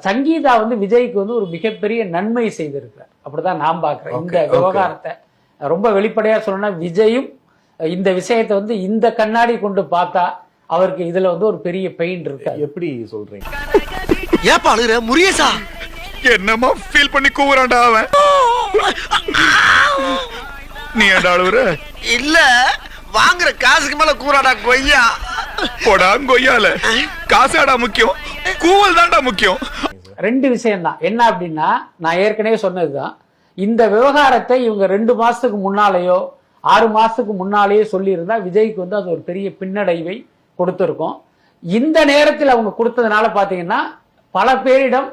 சங்கீதா வந்து விஜய்க்கு வந்து ஒரு மிகப்பெரிய நன்மை செய்திருக்கிறார். அப்படிதான் நான் பார்க்கிறேன். இந்த விவகாரத்தை ரொம்ப வெளிப்படையா சொல்லணும்னா விஜயும் இந்த விஷயத்தை வந்து இந்த கண்ணாடி கொண்டு பார்த்தா அவருக்கு இதுல வந்து ஒரு பெரிய பெயின் இருக்கு. எப்படி சொல்றீங்க? ஏப்பா அழுகுற முரியசா? என்னமா ஃபீல் பண்ணி கூவுறான்டா அவன். நீ ஏன்டா அழுகுற? இல்ல வாங்குற காசுக்கு மேல கூறாடா கொய்யா. போடா கொய்யால. காசாடா முக்கியம், கூவல் தான்டா முக்கியம். ரெண்டு விஷயம் தான். என்ன அப்படின்னா நான் ஏற்கனவே சொன்னதுதான், இந்த விவகாரத்தை இவங்க 2 மாசத்துக்கு முன்னாலேயோ 6 மாசத்துக்கு முன்னாலேயே சொல்லி இருந்தா விஜய்க்கு வந்து அது ஒரு பெரிய பின்னடைவை கொடுத்திருக்கும். இந்த நேரத்தில் அவங்க கொடுத்ததுனால பாத்தீங்கன்னா பல பேரிடம்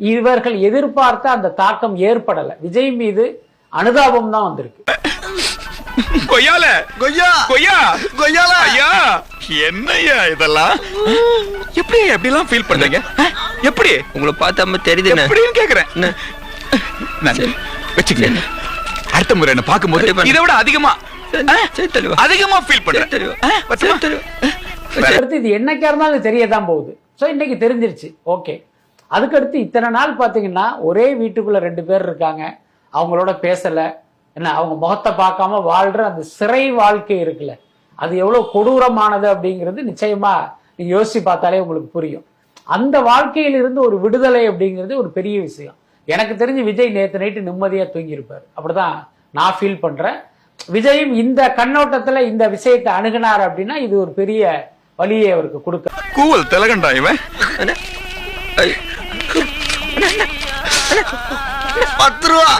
இவர்கள் எதிர்பார்த்த அந்த தாக்கம் ஏற்படல. விஜய் மீது அனுதாபம் தான் வந்திருக்கு. கொய்யால கொய்யா கொய்யா கொய்யால ஐயா, என்னய்யா இதெல்லாம்? எப்படி எப்படிலாம் ஃபீல் பண்றீங்க? எப்படி உங்களை பார்த்தா தெரியுது எப்படின்னு கேக்குறேன். நான் வெச்சுக்கங்க. அடுத்த முறை என்ன பாக்கும்போது இதை விட அதிகமா ஃபீல் பண்றேன். அடுத்து இது என்னைக்கா இருந்தாலும் தெரியதான் போகுது. சோ இன்னைக்கு தெரிஞ்சிருச்சு. ஓகே. அதுக்கடுத்து இத்தனை நாள் பாத்தீங்கன்னா ஒரே வீட்டுக்குள்ள 2 பேர் இருக்காங்க, அவங்களோட பேசல, என்ன அவங்க முகத்தை பார்க்காம வாழ்ற அந்த சிறை வாழ்க்கை இருக்குல்ல, அது எவ்வளவு கொடூரமானது அப்படிங்கிறது நிச்சயமா நீங்க யோசிச்சு பார்த்தாலே உங்களுக்கு புரியும். அந்த வாழ்க்கையில இருந்து ஒரு விடுதலை அப்படிங்கிறது ஒரு பெரிய விஷயம். எனக்கு தெரிஞ்சு விஜய் நேற்று நைட்டு நிம்மதியா தூங்கி இருப்பார். அப்படிதான் நான் ஃபீல் பண்றேன். விஜயும் இந்த கண்ணோட்டத்துல இந்த விஷயத்தை அணுகினார் அப்படின்னா இது ஒரு பெரிய வழியை அவருக்கு கொடுக்க. கூவல் திலகண்டா இவன். 10 ரூபா